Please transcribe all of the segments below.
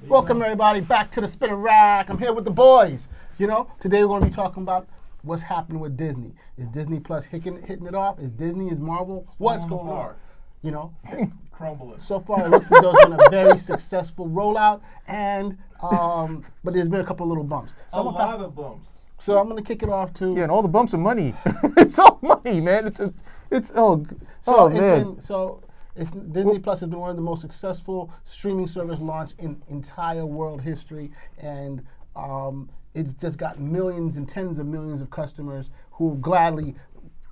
Welcome everybody back to the Spinning Rack. I'm here with the boys. You know, today we're going to be talking about what's happening with Disney. Is Disney Plus hitting it off? Is Disney? Is Marvel? What's going on? You know, crumbling. So far it looks as though it's been a very successful rollout, and but there's been a couple of little bumps. So a lot of bumps. So I'm going to kick it off to and all the bumps are money. It's all money, man. Disney Plus has been one of the most successful streaming service launch in entire world history, and it's just got millions and tens of millions of customers who gladly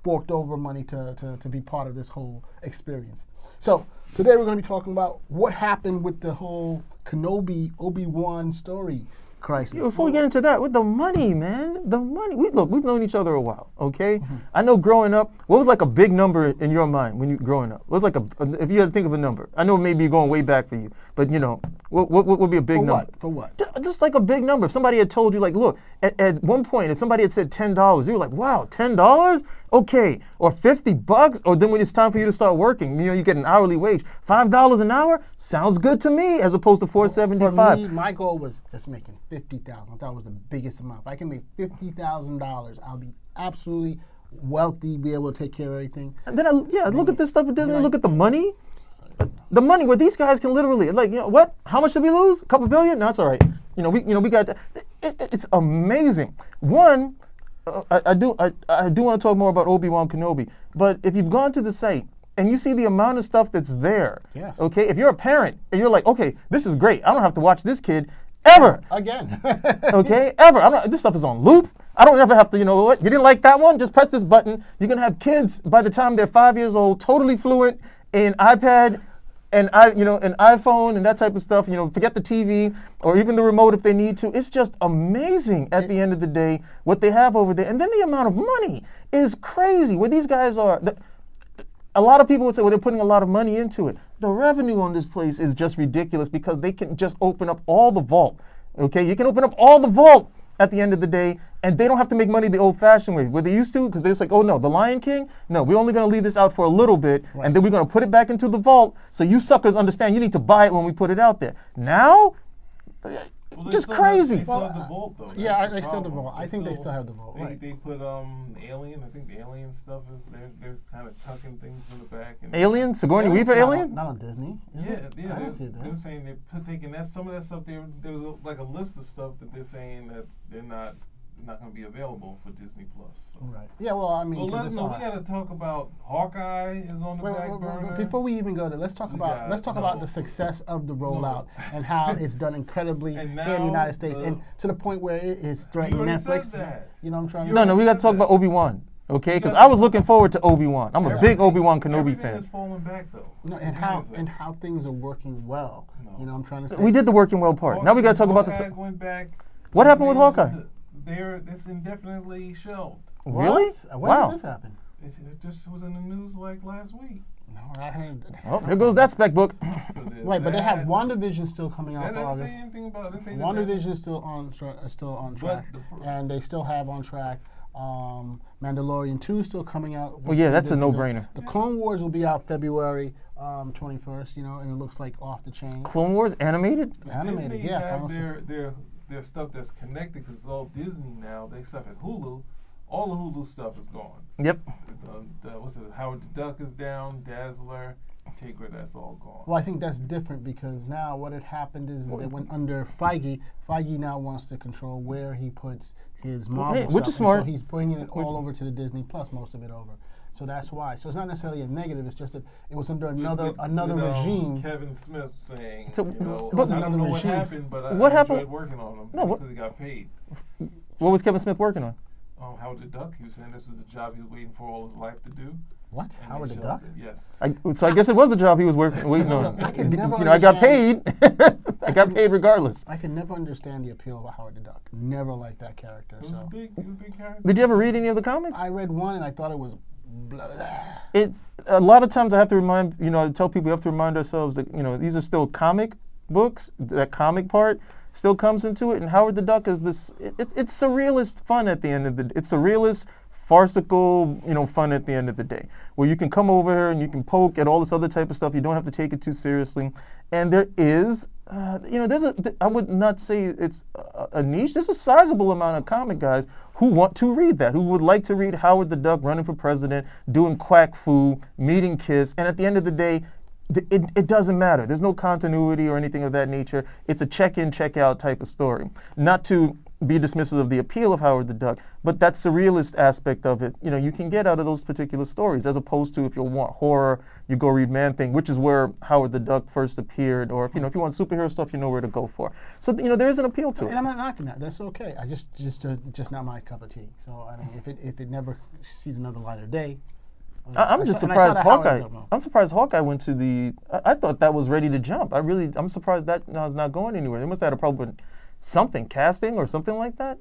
forked over money to be part of this whole experience. So today we're going to be talking about what happened with the whole Kenobi Obi-Wan story crisis. Before we get into that, with the money, man, the money. We've known each other a while, okay? Mm-hmm. I know growing up, what was like a big number in your mind when you growing up? What was like if you had to think of a number? I know maybe you're going way back for you, but you know, what would be a big number? For what? Just like a big number. If somebody had told you, like, look, at one point, if somebody had said $10, you were like, wow, $10? Okay, or $50, or then when it's time for you to start working, you know, you get an hourly wage, $5 an hour sounds good to me, as opposed to $4.75. For me, my goal was just making $50,000. I thought it was the biggest amount. If I can make $50,000, I'll be absolutely wealthy, be able to take care of everything. And then look at this stuff at Disney. Look at the money. The money where these guys can literally, like, you know, what? How much did we lose? A couple billion? No, it's all right. We got. It's amazing. One. I do want to talk more about Obi-Wan Kenobi, but if you've gone to the site and you see the amount of stuff that's there, yes. Okay, if you're a parent and you're like, okay, this is great, I don't have to watch this kid ever. Again. Okay, ever. This stuff is on loop. I don't ever have to, you know what, you didn't like that one? Just press this button. You're going to have kids by the time they're 5 years old, totally fluent in iPad, and an iPhone and that type of stuff. You know, forget the TV or even the remote if they need to. It's just amazing at the end of the day what they have over there. And then the amount of money is crazy. Where these guys are, a lot of people would say, well, they're putting a lot of money into it. The revenue on this place is just ridiculous because they can just open up all the vault. Okay, you can open up all the vault at the end of the day, and they don't have to make money the old-fashioned way, where they used to, because they're just like, oh no, the Lion King? No, we're only going to leave this out for a little bit, right, and then we're going to put it back into the vault, so you suckers understand you need to buy it when we put it out there. Now, just crazy. They still have the vault, though. Yeah, they still have the vault. I think they still have the vault. They put Alien. I think the Alien stuff is they're kind of tucking things in the back. And Alien? Sigourney Weaver Alien? Not on Disney. Yeah. They're saying taking that some of that stuff. There was like a list of stuff that they're saying that they're not going to be available for Disney Plus. So. Right. Yeah. Well, I mean, we got to talk about Hawkeye is on the back burner. Before we even go there, let's talk about the success of the rollout and how it's done incredibly here in the United States, and to the point where it is threatening Netflix. You know what I'm trying to say? No, we got to talk about Obi-Wan. Okay, because I was looking forward to Obi-Wan. I'm a big Obi-Wan Kenobi fan. Is falling back though. No, and how things are working well. No. You know what I'm trying to say? We did the working well part. Now we got to talk about the stuff. Went back. What happened with Hawkeye? It's indefinitely shelved. Really? When did this happen? It just was in the news like last week. No, I heard. Oh, there goes that spec book. Right, but they have WandaVision still coming out. They didn't say anything about it. WandaVision is still on track, and they still have on track. Mandalorian 2 is still coming out. Well, yeah, that's a no-brainer. The Clone Wars will be out February 21st, and it looks like off the chain. Clone Wars animated? Animated, yeah. Their stuff that's connected because it's all Disney now. They stuff at Hulu. All the Hulu stuff is gone. Yep. Howard the Duck is down. Dazzler, Tigger, that's all gone. Well, I think that's different because now what had happened is they went under Feige. Feige now wants to control where he puts his Marvel stuff. Which is smart. So he's bringing it all over to the Disney Plus, most of it over. So that's why. So it's not necessarily a negative. It's just that it was under another regime. Kevin Smith saying, I don't know what happened, but I enjoyed working on him because he got paid. What was Kevin Smith working on? Howard the Duck. He was saying this was the job he was waiting for all his life to do. What? And Howard the Duck? Yes. So I guess it was the job he was waiting on. I got paid. I got paid regardless. I can never understand the appeal of Howard the Duck. Never liked that character. He was a big character. Did you ever read any of the comics? I read one and I thought it was blah. A lot of times I have to I tell people we have to remind ourselves that, these are still comic books. That comic part still comes into it. And Howard the Duck is this, it's surrealist fun at the end of the day. It's surrealist farcical, fun at the end of the day, where you can come over here and you can poke at all this other type of stuff. You don't have to take it too seriously. And there is, I would not say it's a niche. There's a sizable amount of comic guys who want to read that, who would like to read Howard the Duck running for president, doing quack fu, meeting Kiss, and at the end of the day, it doesn't matter. There's no continuity or anything of that nature. It's a check-in, check-out type of story. Not to be dismissive of the appeal of Howard the Duck, but that surrealist aspect of it, you can get out of those particular stories, as opposed to if you want horror, you go read Man-Thing, which is where Howard the Duck first appeared, or if you want superhero stuff, you know where to go for. So there is an appeal to it. And I'm not knocking that. That's okay. I just not my cup of tea. So I mean, if it never sees another light of day. I'm just surprised Hawkeye. I'm surprised Hawkeye went to the. I thought that was ready to jump. I'm surprised that is not going anywhere. They must have had a problem with something, casting or something like that.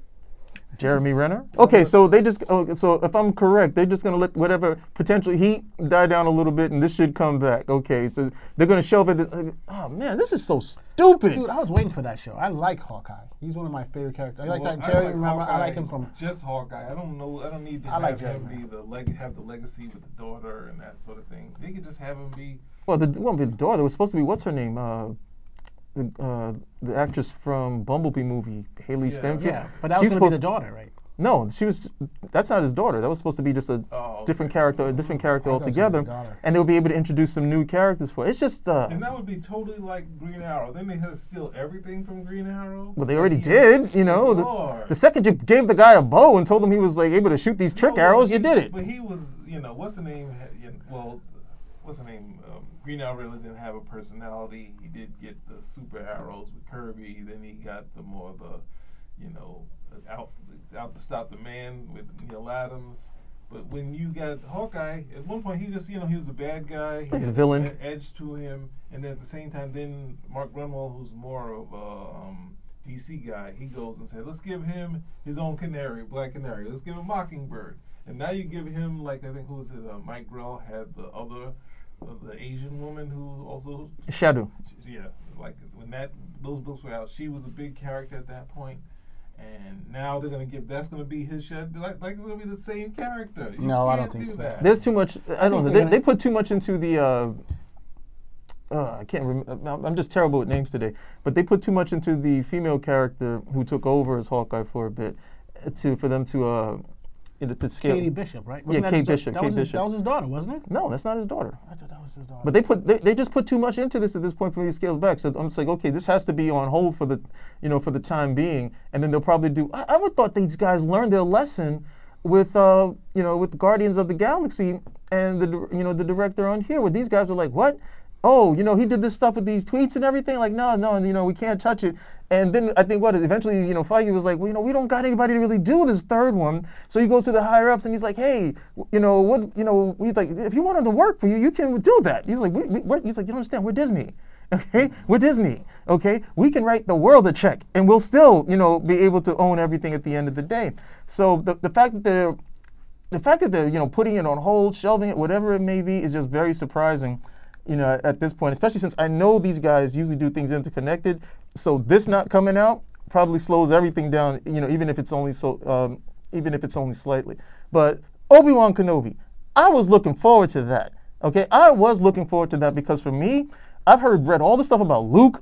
Jeremy Renner. Okay, so they just. So if I'm correct, they're just gonna let whatever potential heat die down a little bit, and this should come back. Okay, so they're gonna shelve it. Oh man, this is so stupid. Dude, I was waiting for that show. I like Hawkeye. He's one of my favorite characters. I like that Jeremy Renner. I like him from just Hawkeye. I don't know. I don't need to have him be have the legacy with the daughter and that sort of thing. They could just have him be. Well, the daughter. It was supposed to be, what's her name? The actress from Bumblebee movie, Haley Steinfeld. Yeah, but that was supposed to be the daughter, right? No, that's not his daughter. That was supposed to be just a different character altogether. And they'll be able to introduce some new characters for it. It's just. And that would be totally like Green Arrow. Then they had to steal everything from Green Arrow. Well, they already did, The second you gave the guy a bow and told him he was able to shoot these trick arrows, you did it. But he was, what's the name? What's the name? Green Arrow really didn't have a personality. He did get the super arrows with Kirby. Then he got the more out to stop the man with Neil Adams. But when you got Hawkeye, at one point he just, he was a bad guy. He's a villain. An edge to him. And then at the same time, then Mark Grunwald, who's more of a DC guy, he goes and said, let's give him his own canary, Black Canary. Let's give him Mockingbird. And now you give him, like, I think, who was it? Mike Grell had the other, the Asian woman who also... Shadow. Yeah, like when those books were out, she was a big character at that point. And now they're gonna that's gonna be his shed. Like it's gonna be the same character. No, I don't think so. That. There's too much. I don't know. They put too much into the. I can't remember. I'm just terrible with names today. But they put too much into the female character who took over as Hawkeye for a bit, for them to scale. Katie Bishop, right? Kate Bishop. That was his daughter, wasn't it? No, that's not his daughter. I thought that was his daughter. But they just put too much into this at this point for me to scale back. So I'm just like, okay, this has to be on hold for the for the time being, and then they'll probably do. I would thought these guys learned their lesson with with Guardians of the Galaxy and the director on here, where these guys were like, what? Oh, he did this stuff with these tweets and everything. Like, no, we can't touch it. And then I think eventually, Feige was like, well, we don't got anybody to really do this third one. So he goes to the higher ups and he's like, hey, he's like, if you wanted to work for you, you can do that. He's like, he's like, you don't understand, we're Disney. Okay, we're Disney. Okay, we can write the world a check and we'll still, be able to own everything at the end of the day. So the fact that they're putting it on hold, shelving it, whatever it may be, is just very surprising. At this point, especially since I know these guys usually do things interconnected. So this not coming out probably slows everything down, even if it's only slightly. But Obi-Wan Kenobi, I was looking forward to that. Okay, I was looking forward to that because for me, I've read all the stuff about Luke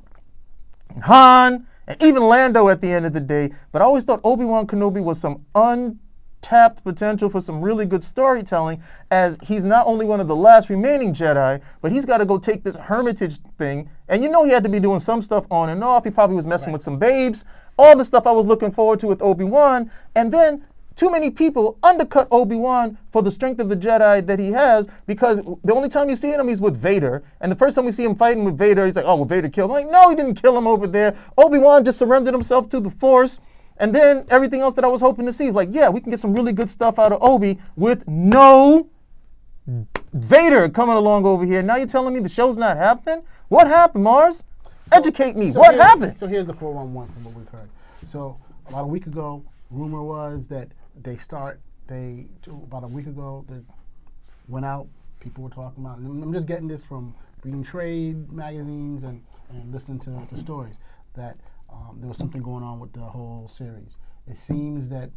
and Han and even Lando at the end of the day, but I always thought Obi-Wan Kenobi was some untapped potential for some really good storytelling, as he's not only one of the last remaining Jedi, but he's got to go take this hermitage thing, and he had to be doing some stuff on and off. He probably was messing with some babes, all the stuff I was looking forward to with Obi-Wan, and then too many people undercut Obi-Wan for the strength of the Jedi that he has, because the only time you see him, he's with Vader, and the first time we see him fighting with Vader, he's like, oh, well, Vader killed him. I'm like, no, he didn't kill him over there. Obi-Wan just surrendered himself to the Force. And then everything else that I was hoping to see, like, yeah, we can get some really good stuff out of Obi with no Vader coming along over here. Now you're telling me the show's not happening? What happened, Mars? Educate me. What happened? So here's the 411 from what we've heard. So about a week ago, rumor was that about a week ago, they went out, people were talking about, and I'm just getting this from reading trade magazines and listening to the stories, that there was something going on with the whole series. It seems that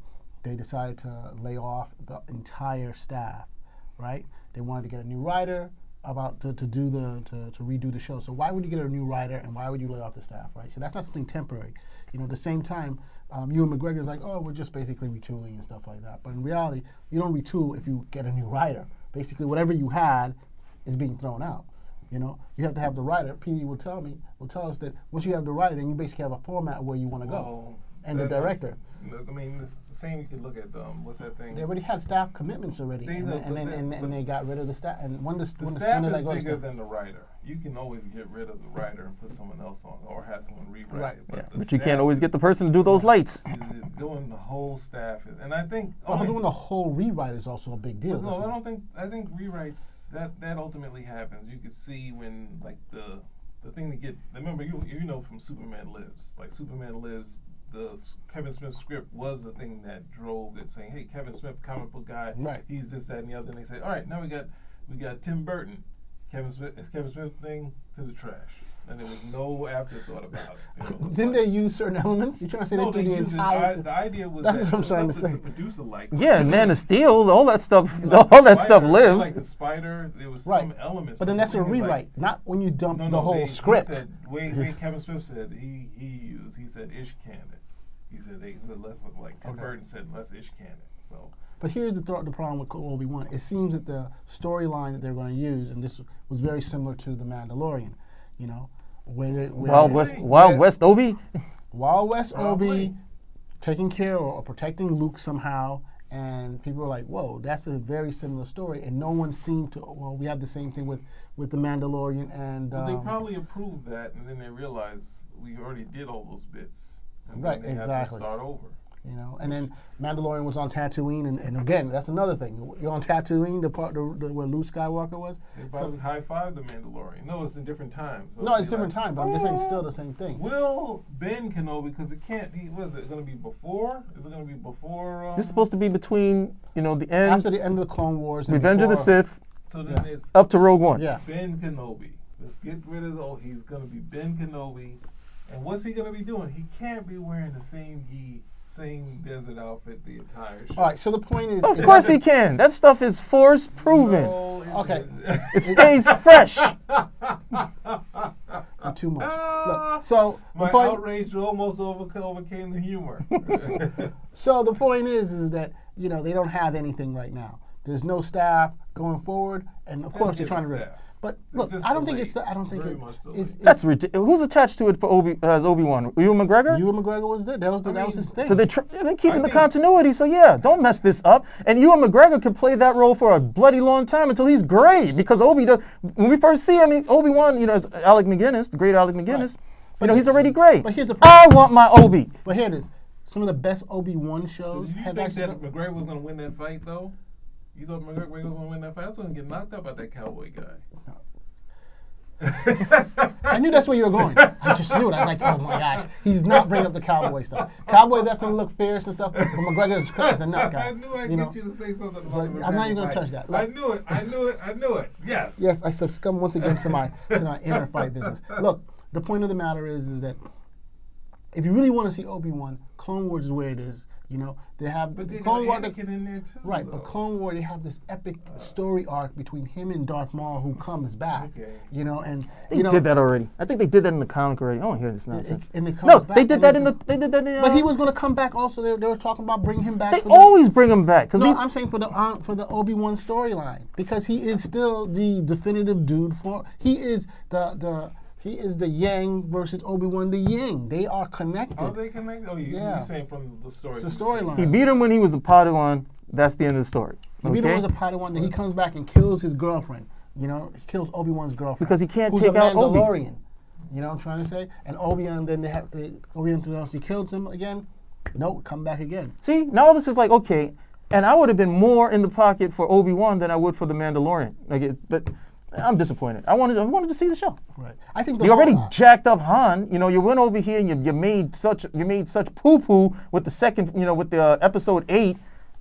they decided to lay off the entire staff, right? They wanted to get a new writer to redo the show. So why would you get a new writer and why would you lay off the staff, right? So that's not something temporary. At the same time, Ewan McGregor's like, oh, we're just basically retooling and stuff like that. But in reality, you don't retool if you get a new writer. Basically, whatever you had is being thrown out. You have to have the writer. PD will tell us that once you have the writer, then you basically have a format where you want to go, and the director. I mean, it's the same. You can look at what's that thing? They already had staff commitments already, and they got rid of the staff. And when the staff is bigger than the writer. You can always get rid of the writer and put someone else on, or have someone rewrite it. But you can't always get the person to do those lights. Doing the whole staff, and I think doing the whole rewrite is also a big deal. No, I don't think. I think rewrites that ultimately happens. You could see when like the thing to get. Remember, you know from Superman Lives. Like Superman Lives, the Kevin Smith script was the thing that drove it, saying, "Hey, Kevin Smith, comic book guy, he's this, that, and the other." And they say, "All right, now we got Tim Burton, Kevin Smith thing to the trash." And there was no afterthought about it. Didn't they use certain elements? You're trying to say they threw the entire. The idea was that's what I'm trying to say. The producer liked. Yeah, Man of Steel, all that stuff, all that stuff lived. Like the spider, there was some elements. But then that's a rewrite, not when you dump the whole script. He said, way Kevin Smith said he said ish canon. He said they less like Tim Burton said less ish canon. So. But here's the problem with Obi-Wan. It seems that the storyline that they're going to use, and this was very similar to The Mandalorian, Wild West Obi? Wild West Obi taking care or protecting Luke somehow, and people were like, whoa, that's a very similar story, and no one seemed to, we had the same thing with The Mandalorian, and... they probably approved that, and then they realized we already did all those bits. And right, then they exactly. Have to start over. And then Mandalorian was on Tatooine, and again, that's another thing. You're on Tatooine, the part where Luke Skywalker was. They probably high-fived the Mandalorian. No, it's in different times. So no, it's different time, but I'm just saying it's still the same thing. Will Ben Kenobi, because it can't be, what is it going to be before? Is it going to be before? This is supposed to be between, the end. After the end of the Clone Wars. Revenge of the Sith. So then it's up to Rogue One. Yeah. Ben Kenobi. Let's get rid of he's going to be Ben Kenobi. And what's he going to be doing? He can't be wearing the same desert outfit the entire show. All right, so the point is... Of course he can. That stuff is force proven. No, okay. It stays fresh. Too much. Look, so my outrage almost overcame the humor. So the point is that, they don't have anything right now. There's no staff going forward, and of course they're trying to... But look, I don't think it's. That's ridiculous. Who's attached to it for Obi-Wan? Ewan McGregor? Ewan McGregor was there. That was his thing. So they're keeping the continuity. So don't mess this up. And Ewan McGregor could play that role for a bloody long time until he's great. Because when we first see him, Obi-Wan, as Alec McGuinness, the great Alec McGuinness, he's already great. But here's the I want my Obi. But here it is. Some of the best Obi-Wan shows have actually. You think that McGregor was going to win that fight though? You thought McGregor was going to win that fight? I was going to get knocked out by that cowboy guy. I knew that's where you were going. I just knew it. I was like, oh my gosh, he's not bringing up the cowboy stuff. Cowboy definitely look fierce and stuff, but McGregor is a nut guy. I knew I'd get you to say something about McGregor. I'm not even going to touch that. I knew it. Yes. Yes, I succumb once again to my inner fight business. Look, the point of the matter is that if you really want to see Obi-Wan, Clone Wars is where it is. They have but they Clone Wars in there too. Right, though. but Clone Wars, they have this epic story arc between him and Darth Maul, who comes back. Okay. And they did that already. I think they did that in the comic already. I don't hear this nonsense. They did that in the. But he was going to come back. Also, they were talking about bringing him back. They always bring him back. I'm saying for the Obi-Wan storyline, because he is still the definitive dude for. He is He is the Yang versus Obi-Wan the Yang. They are connected. Are they connected? Oh, you're saying from the story. The storyline. He beat him when he was a Padawan. That's the end of the story. He beat him as a Padawan, then he comes back and kills his girlfriend. He kills Obi-Wan's girlfriend. Because he can't take out Obi. Mandalorian. You know what I'm trying to say? And Obi-Wan, then Obi-Wan, he kills him again. Nope, come back again. See, now this is like, okay, and I would have been more in the pocket for Obi-Wan than I would for the Mandalorian. But I'm disappointed. I wanted to see the show. Right. I think you already jacked up Han. You went over here and you made such poo poo with the second, with the episode 8.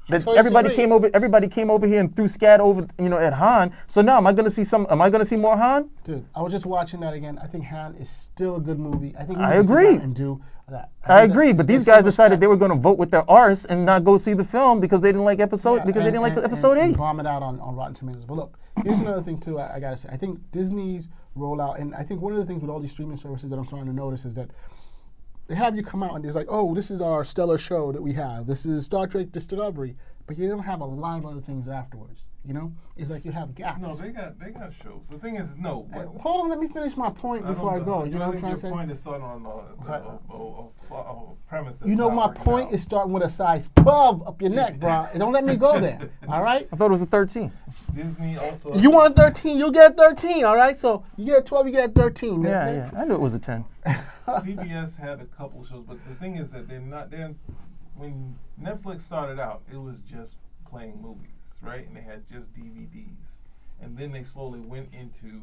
That totally everybody disagree. came over here and threw scat over, at Han. So now am I going to see more Han? Dude, I was just watching that again. I think Han is still a good movie. I think we I need to sit agree. down and do that. I think agree, that but these there's so guys much decided that- they were going to vote with their arse and not go see the film because they didn't like Yeah, episode and 8. bomb it out on Rotten Tomatoes. But look, here's another thing too. I gotta say, I think Disney's rollout, and I think one of the things with all these streaming services that I'm starting to notice is that they have you come out and it's like, oh, this is our stellar show that we have. This is Star Trek Discovery, but you don't have a lot of other things afterwards. It's like you have gaps. No, they got shows. The thing is, no. Hold on, let me finish my point before I go. You know what I'm trying to say? Your point is starting on a premise. That's You know not my working point out. is starting with a size 12 up your neck, bro. And don't let me go there. All right? I thought it was a 13. Disney also. You want 13, you'll get 13, all right? So you get 12, you get 13. Yeah. I knew it was a 10. CBS had a couple shows, but the thing is that when Netflix started out, it was just playing movies, right? And they had just DVDs. And then they slowly went into,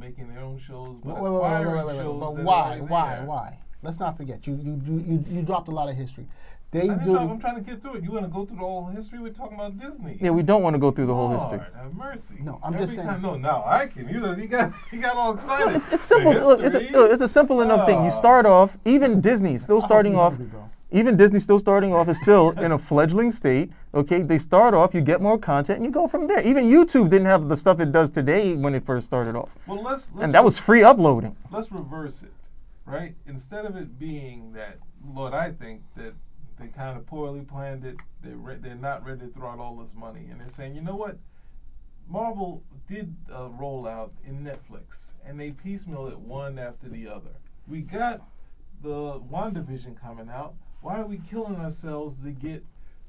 making their own shows. But acquiring shows But that why? are already there. Why? Let's not forget. You dropped a lot of history. I'm trying to get through it. You want to go through the whole history? We're talking about Disney. Yeah, we don't want to go through the whole history. Lord, have mercy. No, I'm Every just saying- time, no, now I can. He got all excited. It's simple. The Look, history. it's a simple enough thing. You start off, even Disney still starting off. Even Disney still starting off is still in a fledgling state. Okay, they start off, you get more content, and you go from there. Even YouTube didn't have the stuff it does today when it first started off, Well, and that was free uploading. Let's reverse it, right? Instead of it being that, Lord, I think that they kind of poorly planned it. They're not ready to throw out all this money, and they're saying, you know what? Marvel did roll out in Netflix, and they piecemealed it one after the other. We got the WandaVision coming out. Why are we killing ourselves to get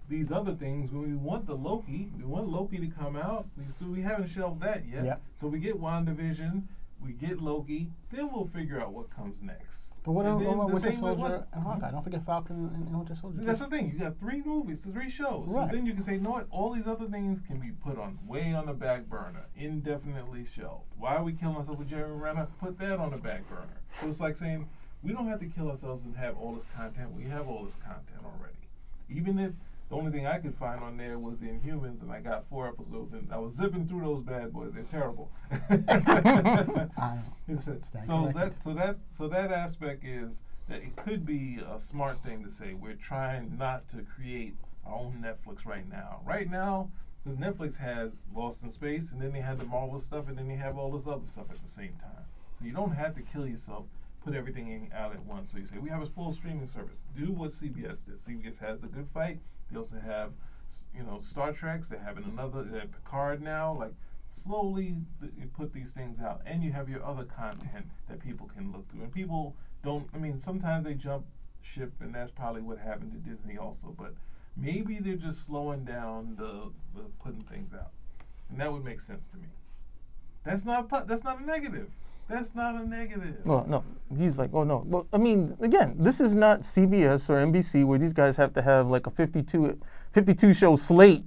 these other things when we want the Loki? We want Loki to come out. So we haven't shelved that yet. Yep. So we get WandaVision, we get Loki, then we'll figure out what comes next. But what And then about the Winter same way Soldier and Hawkeye? Don't forget Falcon and Winter Soldier. That's the thing. You got 3 movies, 3 shows. Right. So then you can say, you know what? All these other things can be put way on the back burner, indefinitely shelved. Why are we killing ourselves with Jeremy Renner? Put that on the back burner. So it's like saying, we don't have to kill ourselves and have all this content. We have all this content already. Even if the only thing I could find on there was the Inhumans, and I got 4 episodes, and I was zipping through those bad boys. They're terrible. So that aspect is that it could be a smart thing to say. We're trying not to create our own Netflix right now. Right now, because Netflix has Lost in Space, and then they have the Marvel stuff, and then they have all this other stuff at the same time. So you don't have to kill yourself. Put everything out at once. So you say, we have a full streaming service. Do what CBS did. CBS has The Good Fight. They also have, Star Trek. They're having they have Picard now. Like, slowly you put these things out. And you have your other content that people can look through. And people sometimes they jump ship, and that's probably what happened to Disney also. But maybe they're just slowing down the putting things out. And that would make sense to me. That's not a negative. That's not a negative. Well, no, he's like, oh no. Well, I mean, again, this is not CBS or NBC where these guys have to have like a 52 show slate,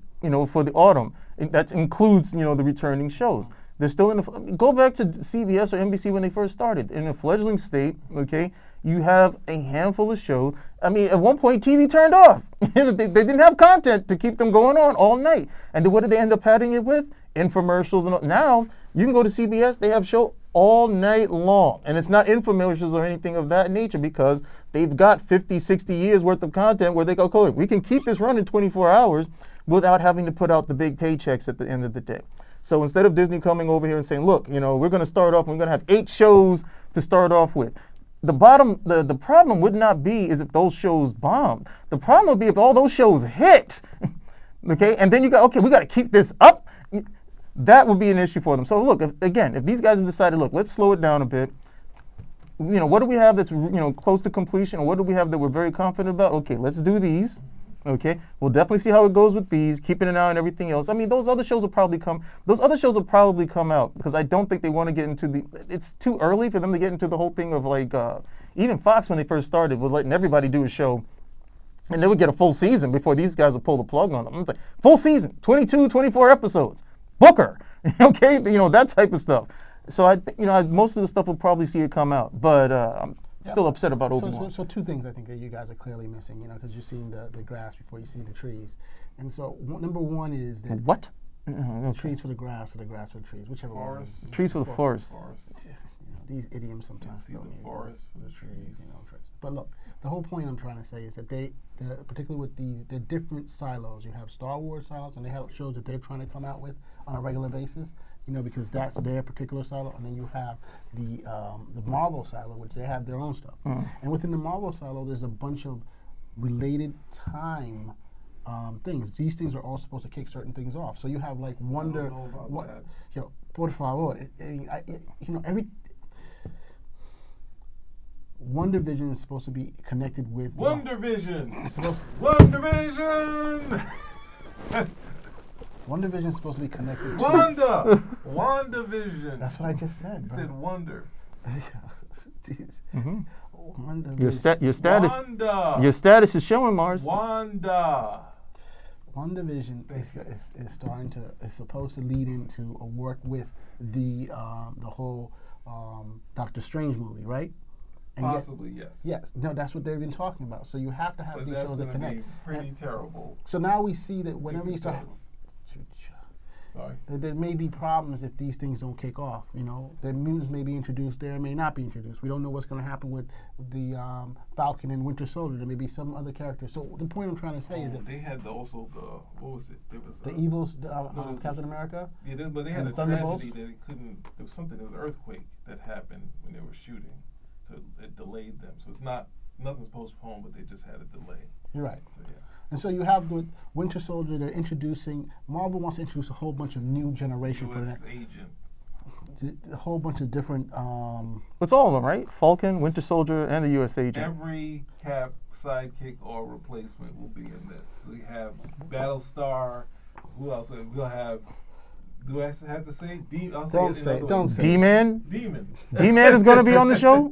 for the autumn. And that includes, the returning shows. They're still go back to CBS or NBC when they first started. In a fledgling state, okay, you have a handful of shows. I mean, at one point, TV turned off. they didn't have content to keep them going on all night. And then what did they end up padding it with? Infomercials. And all. Now, you can go to CBS, they have show all night long. And it's not infomercials or anything of that nature because they've got 50, 60 years worth of content where they go, cool, we can keep this running 24 hours without having to put out the big paychecks at the end of the day. So instead of Disney coming over here and saying, look, we're going to start off, we're going to have 8 shows to start off with. The problem would not be is if those shows bombed. The problem would be if all those shows hit, okay, and then we got to keep this up. That would be an issue for them. So look, if these guys have decided, look, let's slow it down a bit. What do we have that's close to completion, or what do we have that we're very confident about? Okay, let's do these. Okay, we'll definitely see how it goes with these, keeping an eye on everything else. I mean, those other shows will probably come out because I don't think they want to get into it's too early for them to get into the whole thing of like, even Fox when they first started was letting everybody do a show and they would get a full season before these guys would pull the plug on them. I'm like, full season, 22, 24 episodes, Booker, okay, that type of stuff. So I think, most of the stuff will probably see it come out, but still upset about So, Obi-Wan. so two things I think that you guys are clearly missing, you know, because you've seen the grass before you see the trees. And so number one is that What? the trees for the grass or the grass for the trees, whichever one. Forest. Trees for the forest. Forest. You know, these idioms You sometimes see throw the me. forest for the trees. You know, but look, the whole point I'm trying to say is that particularly with the different silos, you have Star Wars silos, and they have shows that they're trying to come out with on a regular basis, you know, because that's their particular silo, and then you have the Marvel silo, which they have their own stuff. And within the Marvel silo, there's a bunch of related time things. These things are all supposed to kick certain things off. So you have like Wonder, know about that. Yo, por favor, you know, every. Wonder Vision is supposed to be connected with Wonder Vision. It's supposed Wonder Vision. Wonder Vision is supposed to be connected to. Wanda Vision. That's what I just said. You bro. said wonder. Jeez. Mhm. Wonder Your Vision. your status Wanda. your status is showing, Mars. Wanda. Wonder Vision is starting to is supposed to lead into a work with the whole Doctor Strange movie, right? And Possibly, yes. yes, no, that's what they've been talking about. So you have to have But these that's shows that going to be connect. pretty terrible. So now we see that whenever you If it start. does. Sorry. There may be problems if these things don't kick off. You know, the mutants may be introduced there, may not be introduced. We don't know what's going to happen with the Falcon and Winter Soldier. There may be some other characters. So the point I'm trying to say is that They had also the, what was it? There was the evils, there was Captain America. Yeah, but they had and a the Thunderbolts? tragedy that it couldn't. There was something. There was an earthquake that happened when they were shooting, so it delayed them. So it's not nothing's postponed, but they just had a delay. You're right. So yeah. And so you have the Winter Soldier. They're introducing. Marvel wants to introduce a whole bunch of new generation for U.S. that. agent. A whole bunch of different. It's all of them, right? Falcon, Winter Soldier, and the U.S. agent. Every Cap sidekick or replacement will be in this. We have Battlestar. Who else? We'll have. Do I have to say? I'll say Don't it say. another Don't way. say. D-Man. Demon. D-Man is going to be on the show?